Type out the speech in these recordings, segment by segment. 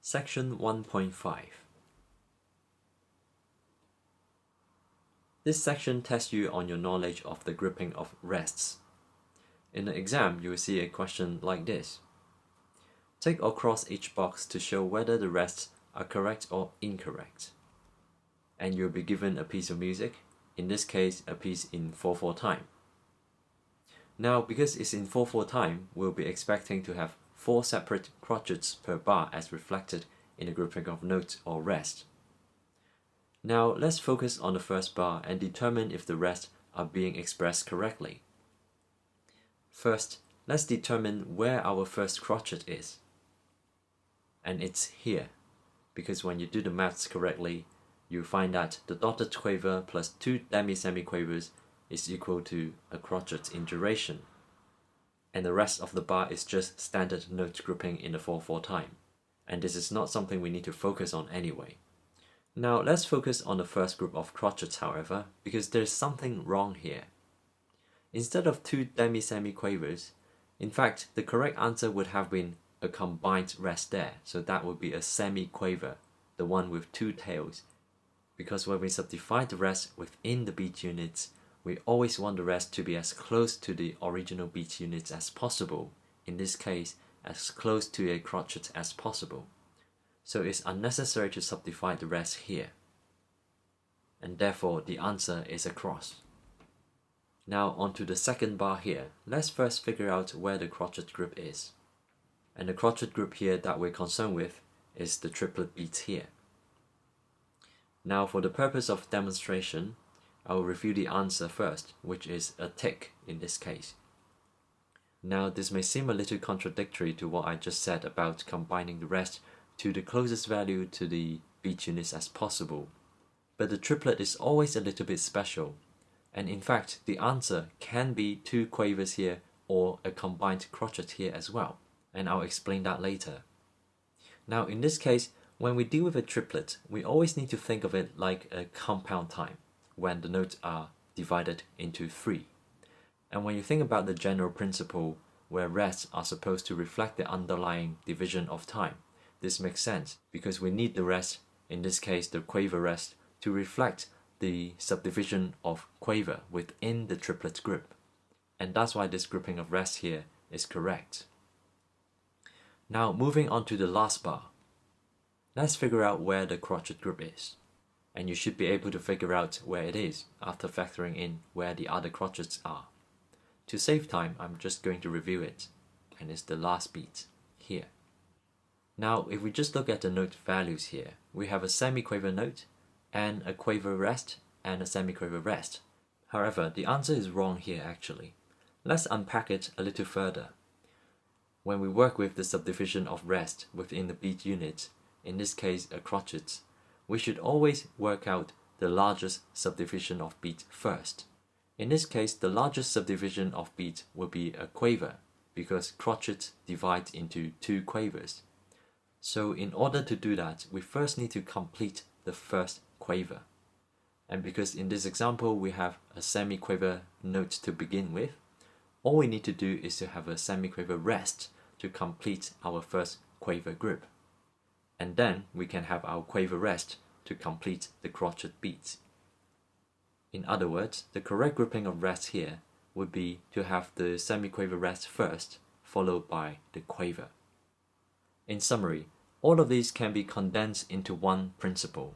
Section 1.5. This section tests you on your knowledge of the grouping of rests. In the exam, you will see a question like this. Tick or cross each box to show whether the rests are correct or incorrect. And you'll be given a piece of music, in this case a piece in 4/4 time. Now, because it's in 4/4 time, we'll be expecting to have 4 separate crotchets per bar as reflected in the grouping of notes or rest. Now let's focus on the first bar and determine if the rests are being expressed correctly. First, let's determine where our first crotchet is. And it's here, because when you do the maths correctly, you find that the dotted quaver plus 2 demi-semiquavers is equal to a crotchet in duration. And the rest of the bar is just standard note grouping in the 4/4 time. And this is not something we need to focus on anyway. Now let's focus on the first group of crotchets, however, because there's something wrong here. Instead of 2 demi-semiquavers, in fact, the correct answer would have been a combined rest there, so that would be a semiquaver, the one with 2 tails. Because when we subdivide the rest within the beat units, we always want the rest to be as close to the original beat units as possible, in this case, as close to a crotchet as possible. So it's unnecessary to subdivide the rest here. And therefore, the answer is a cross. Now onto the second bar here. Let's first figure out where the crotchet group is. And the crotchet group here that we're concerned with is the triplet beats here. Now for the purpose of demonstration, I will review the answer first, which is a tick in this case. Now this may seem a little contradictory to what I just said about combining the rest to the closest value to the beat units as possible. But the triplet is always a little bit special, and in fact the answer can be 2 quavers here or a combined crotchet here as well, and I'll explain that later. Now in this case, when we deal with a triplet, we always need to think of it like a compound time, when the notes are divided into 3. And when you think about the general principle where rests are supposed to reflect the underlying division of time, this makes sense because we need the rest, in this case the quaver rest, to reflect the subdivision of quaver within the triplet group. And that's why this grouping of rests here is correct. Now moving on to the last bar. Let's figure out where the crotchet group is. And you should be able to figure out where it is after factoring in where the other crotchets are. To save time, I'm just going to review it, and it's the last beat here. Now, if we just look at the note values here, we have a semiquaver note, and a quaver rest, and a semiquaver rest. However, the answer is wrong here actually. Let's unpack it a little further. When we work with the subdivision of rest within the beat unit, in this case a crotchet, we should always work out the largest subdivision of beat first. In this case, the largest subdivision of beat will be a quaver, because crotchet divides into 2 quavers. So in order to do that, we first need to complete the first quaver. And because in this example we have a semiquaver note to begin with, all we need to do is to have a semiquaver rest to complete our first quaver group. And then we can have our quaver rest to complete the crotchet beats. In other words, the correct grouping of rests here would be to have the semiquaver rest first, followed by the quaver. In summary, all of these can be condensed into one principle,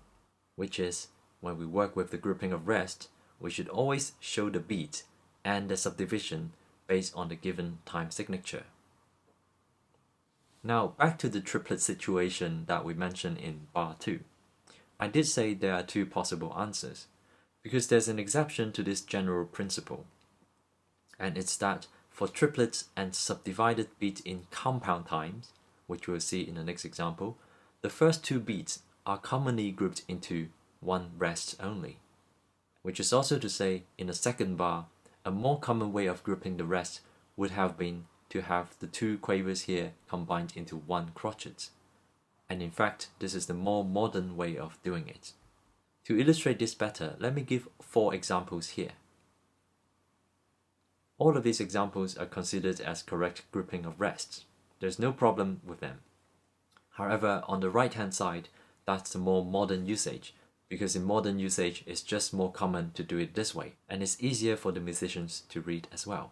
which is when we work with the grouping of rest, we should always show the beat and the subdivision based on the given time signature. Now back to the triplet situation that we mentioned in bar 2. I did say there are 2 possible answers, because there's an exception to this general principle. And it's that for triplets and subdivided beats in compound times, which we'll see in the next example, the first 2 beats are commonly grouped into 1 rest only. Which is also to say, in the second bar, a more common way of grouping the rest would have been to have the 2 quavers here combined into 1 crotchet. And in fact, this is the more modern way of doing it. To illustrate this better, let me give 4 examples here. All of these examples are considered as correct grouping of rests. There's no problem with them. However, on the right hand side, that's the more modern usage, because in modern usage it's just more common to do it this way, and it's easier for the musicians to read as well.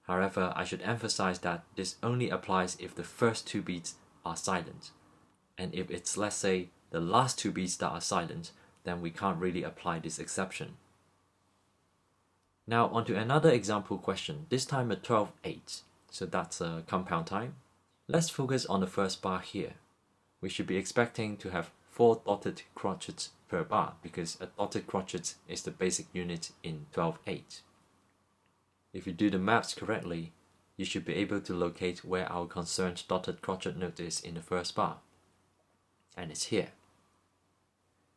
However, I should emphasize that this only applies if the first two beats are silent, and if it's, let's say, the last two beats that are silent, then we can't really apply this exception. Now onto another example question, this time a 12/8, so that's a compound time. Let's focus on the first bar here. We should be expecting to have 4 dotted crotchets per bar, because a dotted crotchet is the basic unit in 12/8. If you do the maths correctly, you should be able to locate where our concerned dotted crotchet note is in the first bar. And it's here.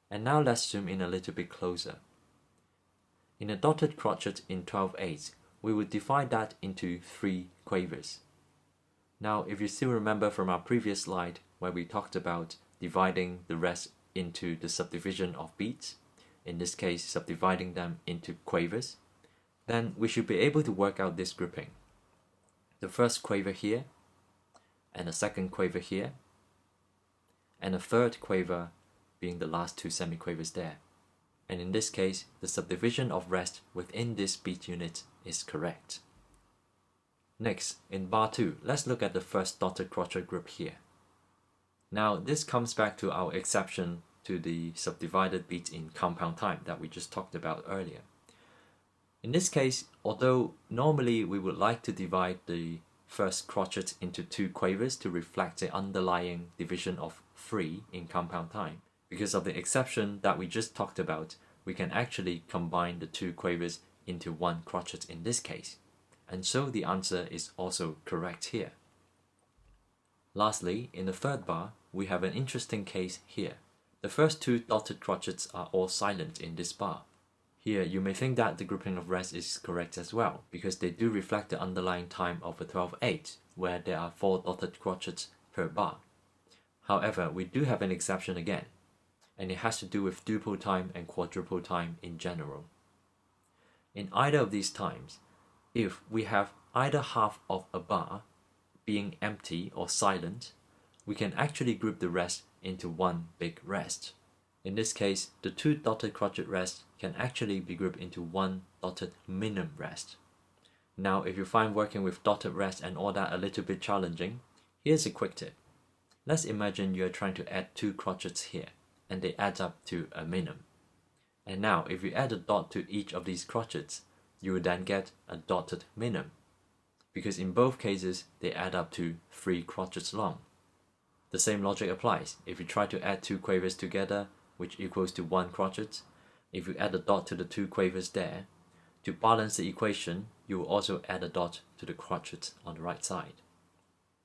And now let's zoom in a little bit closer. In a dotted crotchet in 12/8, we would divide that into 3 quavers. Now, if you still remember from our previous slide where we talked about dividing the rest into the subdivision of beats, in this case subdividing them into quavers, then we should be able to work out this grouping. The first quaver here, and a second quaver here, and a third quaver being the last 2 semiquavers there. And in this case, the subdivision of rest within this beat unit is correct. Next, in bar 2, let's look at the first dotted crotchet group here. Now, this comes back to our exception to the subdivided beats in compound time that we just talked about earlier. In this case, although normally we would like to divide the first crotchet into 2 quavers to reflect the underlying division of 3 in compound time, because of the exception that we just talked about, we can actually combine the 2 quavers into 1 crotchet in this case. And so the answer is also correct here. Lastly, in the third bar, we have an interesting case here. The first 2 dotted crotchets are all silent in this bar. Here, you may think that the grouping of rest is correct as well, because they do reflect the underlying time of a 12/8, where there are 4 dotted crotchets per bar. However, we do have an exception again, and it has to do with duple time and quadruple time in general. In either of these times, if we have either half of a bar being empty or silent, we can actually group the rest into 1 big rest. In this case, the 2 dotted crotchet rests can actually be grouped into 1 dotted minim rest. Now, if you find working with dotted rest and all that a little bit challenging, here's a quick tip. Let's imagine you're trying to add 2 crotchets here, and they add up to a minim. And now, if you add a dot to each of these crotchets, you will then get a dotted minim, because in both cases, they add up to 3 crotchets long. The same logic applies. If you try to add 2 quavers together, which equals to 1 crotchet, if you add a dot to the 2 quavers there, to balance the equation, you will also add a dot to the crotchet on the right side.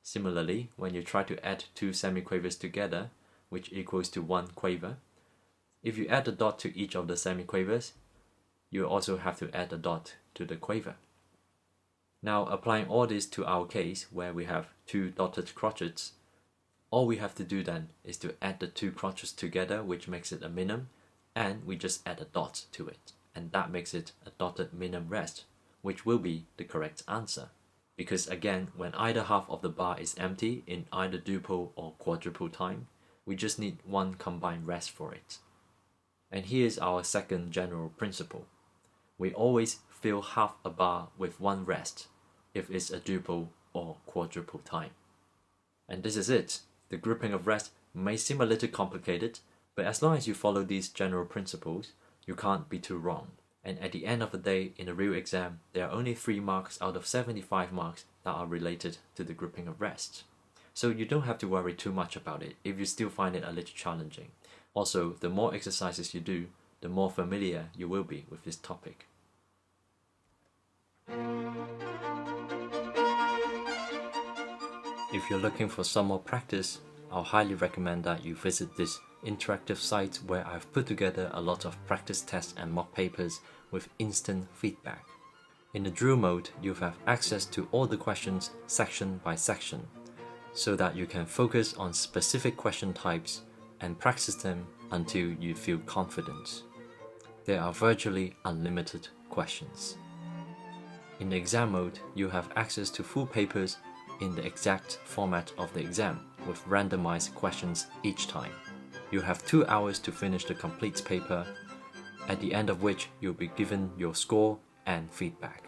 Similarly, when you try to add 2 semiquavers together, which equals to 1 quaver, if you add a dot to each of the semiquavers, you also have to add a dot to the quaver. Now, applying all this to our case where we have 2 dotted crotchets, all we have to do then is to add the 2 crotchets together, which makes it a minim, and we just add a dot to it, and that makes it a dotted minim rest, which will be the correct answer. Because again, when either half of the bar is empty in either duple or quadruple time, we just need 1 combined rest for it. And here's our second general principle. We always fill half a bar with 1 rest if it's a duple or quadruple time. And this is it. The grouping of rest may seem a little complicated, but as long as you follow these general principles, you can't be too wrong. And at the end of the day, in a real exam, there are only 3 marks out of 75 marks that are related to the grouping of rest. So you don't have to worry too much about it if you still find it a little challenging. Also, the more exercises you do, the more familiar you will be with this topic. If you're looking for some more practice, I'll highly recommend that you visit this interactive site where I've put together a lot of practice tests and mock papers with instant feedback. In the drill mode, you'll have access to all the questions section by section, so that you can focus on specific question types and practice them until you feel confident. There are virtually unlimited questions. In the exam mode, you have access to full papers in the exact format of the exam, with randomized questions each time. You have 2 hours to finish the complete paper, at the end of which you'll be given your score and feedback.